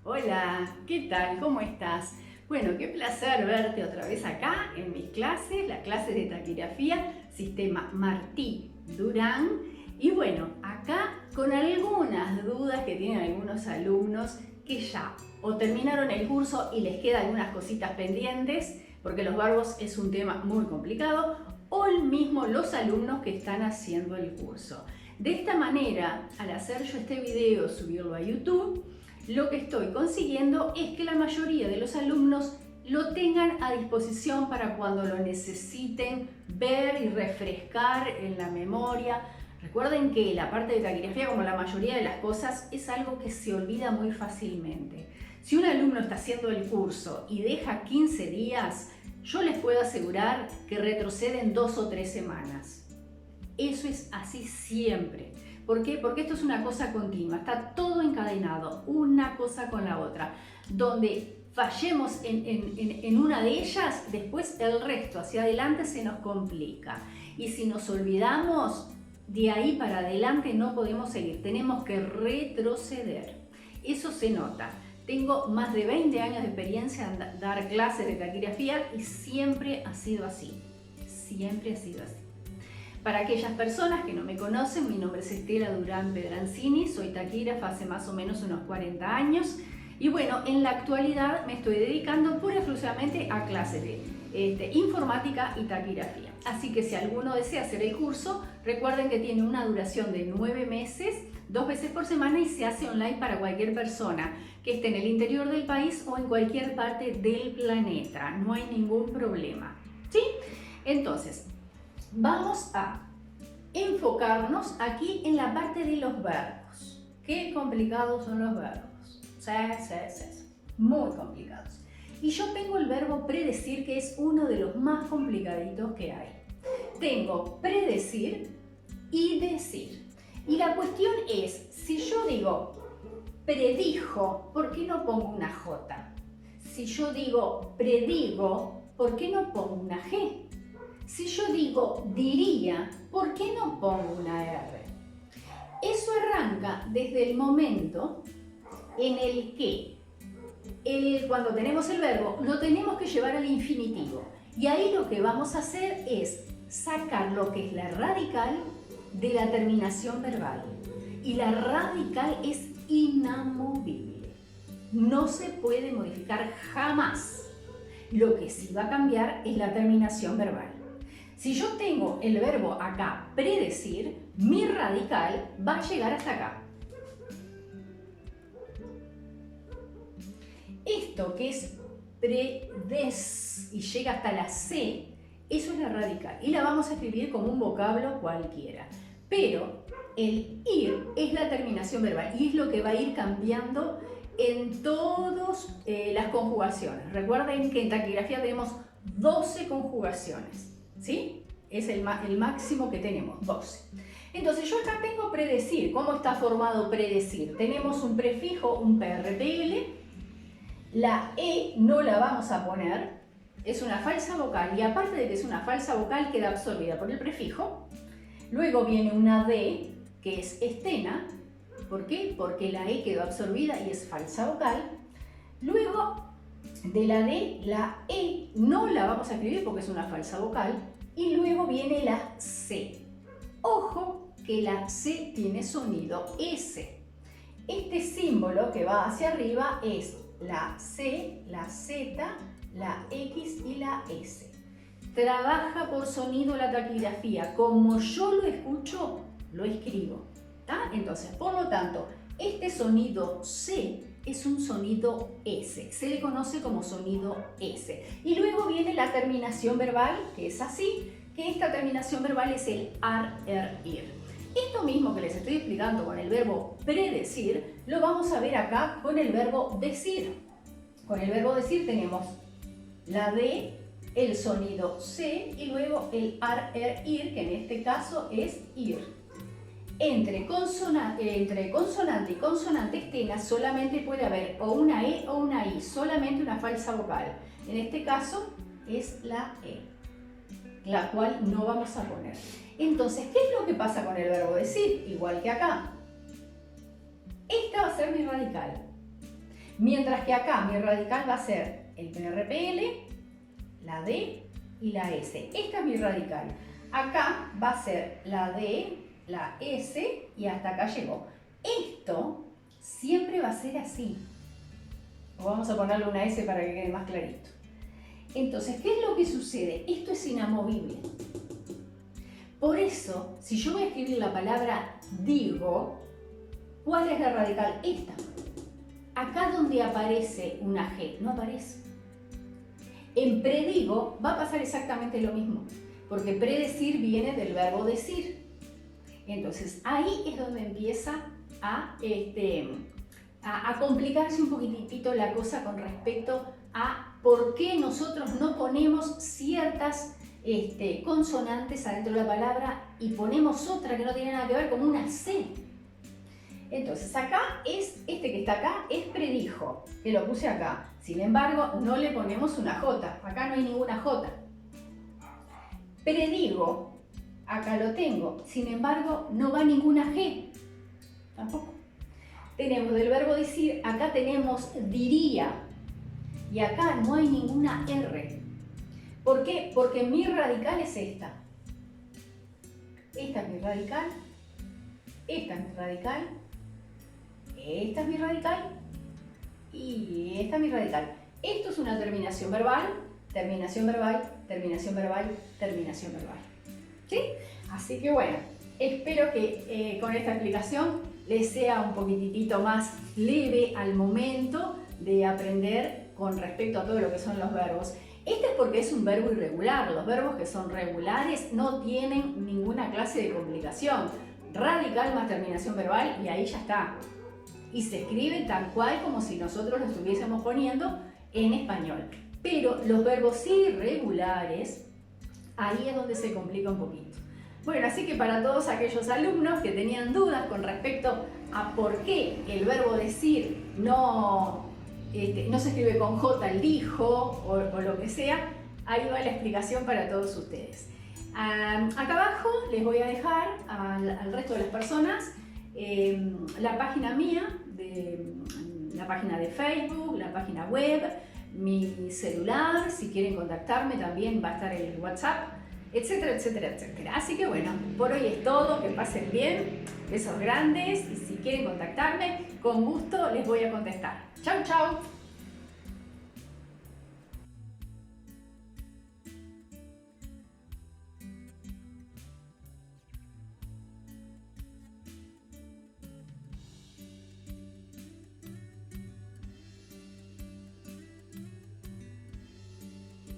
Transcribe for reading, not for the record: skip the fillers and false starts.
Hola, ¿qué tal? ¿Cómo estás? Bueno, qué placer verte otra vez acá en mis clases, las clases de taquigrafía, sistema Martí-Durán. Y bueno, acá con algunas dudas que tienen algunos alumnos que ya o terminaron el curso y les quedan algunas cositas pendientes, porque los verbos es un tema muy complicado, o el mismo los alumnos que están haciendo el curso. De esta manera, al hacer yo este video, subirlo a YouTube, lo que estoy consiguiendo es que la mayoría de los alumnos lo tengan a disposición para cuando lo necesiten ver y refrescar en la memoria. Recuerden que la parte de taquigrafía, como la mayoría de las cosas, es algo que se olvida muy fácilmente. Si un alumno está haciendo el curso y deja 15 días, yo les puedo asegurar que retroceden 2 o 3 semanas. Eso es así siempre. ¿Por qué? Porque esto es una cosa continua, está todo encadenado, una cosa con la otra. Donde fallemos en una de ellas, después el resto hacia adelante se nos complica. Y si nos olvidamos, de ahí para adelante no podemos seguir, tenemos que retroceder. Eso se nota. Tengo más de 20 años de experiencia en dar clases de taquigrafía y siempre ha sido así. Siempre ha sido así. Para aquellas personas que no me conocen, mi nombre es Estela Durán Pedrancini, soy taquígrafa hace más o menos unos 40 años y bueno, en la actualidad me estoy dedicando pura y exclusivamente a clases de informática y taquigrafía. Así que si alguno desea hacer el curso, recuerden que tiene una duración de 9 meses, 2 veces por semana y se hace online para cualquier persona que esté en el interior del país o en cualquier parte del planeta. No hay ningún problema, ¿sí? Entonces, vamos a enfocarnos aquí en la parte de los verbos. Qué complicados son los verbos. Muy complicados. Y yo tengo el verbo predecir, que es uno de los más complicaditos que hay. Tengo predecir y decir. Y la cuestión es, si yo digo predijo, ¿por qué no pongo una J? Si yo digo predigo, ¿por qué no pongo una G? Si yo digo diría, ¿por qué no pongo una R? Eso arranca desde el momento en el que cuando tenemos el verbo lo tenemos que llevar al infinitivo. Y ahí lo que vamos a hacer es sacar lo que es la radical de la terminación verbal. Y la radical es inamovible. No se puede modificar jamás. Lo que sí va a cambiar es la terminación verbal. Si yo tengo el verbo acá, predecir, mi radical va a llegar hasta acá. Esto que es predes y llega hasta la C, eso es la radical. Y la vamos a escribir como un vocablo cualquiera. Pero el ir es la terminación verbal y es lo que va a ir cambiando en todas las conjugaciones. Recuerden que en taquigrafía tenemos 12 conjugaciones. ¿Sí? Es el máximo que tenemos, 12. Entonces yo acá tengo predecir. ¿Cómo está formado predecir? Tenemos un prefijo, un PRPL. La E no la vamos a poner. Es una falsa vocal. Y aparte de que es una falsa vocal, queda absorbida por el prefijo. Luego viene una D, que es estena. ¿Por qué? Porque la E quedó absorbida y es falsa vocal. Luego de la D, la E no la vamos a escribir porque es una falsa vocal. Y luego viene la C. Ojo que la C tiene sonido S. Este símbolo que va hacia arriba es la C, la Z, la X y la S. Trabaja por sonido la taquigrafía. Como yo lo escucho, lo escribo. ¿Tá? Entonces, por lo tanto, este sonido C es un sonido S, se le conoce como sonido S. Y luego viene la terminación verbal, que es así, que esta terminación verbal es el ar, er, ir. Esto mismo que les estoy explicando con el verbo predecir, lo vamos a ver acá con el verbo decir. Con el verbo decir tenemos la D, el sonido C y luego el ar, er, ir, que en este caso es ir. Entre consonante y consonante externa solamente puede haber o una E o una I, solamente una falsa vocal. En este caso es la E, la cual no vamos a poner. Entonces, ¿qué es lo que pasa con el verbo decir? Igual que acá. Esta va a ser mi radical. Mientras que acá mi radical va a ser el PRPL, la D y la S. Esta es mi radical. Acá va a ser la D, la S y hasta acá llegó. Esto siempre va a ser así. O vamos a ponerle una S para que quede más clarito. Entonces, ¿qué es lo que sucede? Esto es inamovible. Por eso, si yo voy a escribir la palabra digo, ¿cuál es la radical? Esta. Acá donde aparece una G, no aparece. En predigo va a pasar exactamente lo mismo, porque predecir viene del verbo decir. Entonces, ahí es donde empieza a complicarse un poquitito la cosa con respecto a por qué nosotros no ponemos ciertas consonantes adentro de la palabra y ponemos otra que no tiene nada que ver, como una C. Entonces acá es, este que está acá es predijo, que lo puse acá. Sin embargo, no le ponemos una J, acá no hay ninguna J. Predigo, acá lo tengo, sin embargo, no va ninguna G, tampoco. Tenemos del verbo decir, acá tenemos diría, y acá no hay ninguna R. ¿Por qué? Porque mi radical es esta. Esta es mi radical, esta es mi radical, esta es mi radical y esta es mi radical. Esto es una terminación verbal, terminación verbal, terminación verbal, terminación verbal. ¿Sí? Así que bueno, espero que con esta explicación les sea un poquitito más leve al momento de aprender con respecto a todo lo que son los verbos. Este es porque es un verbo irregular. Los verbos que son regulares no tienen ninguna clase de complicación. Radical más terminación verbal y ahí ya está. Y se escribe tal cual como si nosotros lo estuviésemos poniendo en español. Pero los verbos irregulares, ahí es donde se complica un poquito. Bueno, así que para todos aquellos alumnos que tenían dudas con respecto a por qué el verbo decir no se escribe con J, el dijo o lo que sea, ahí va la explicación para todos ustedes. Acá abajo les voy a dejar al resto de las personas la página mía, la página de Facebook, la página web, mi celular, si quieren contactarme también va a estar en el WhatsApp, etcétera, etcétera, etcétera. Así que bueno, por hoy es todo, que pasen bien, besos grandes y si quieren contactarme, con gusto les voy a contestar. Chau, chau.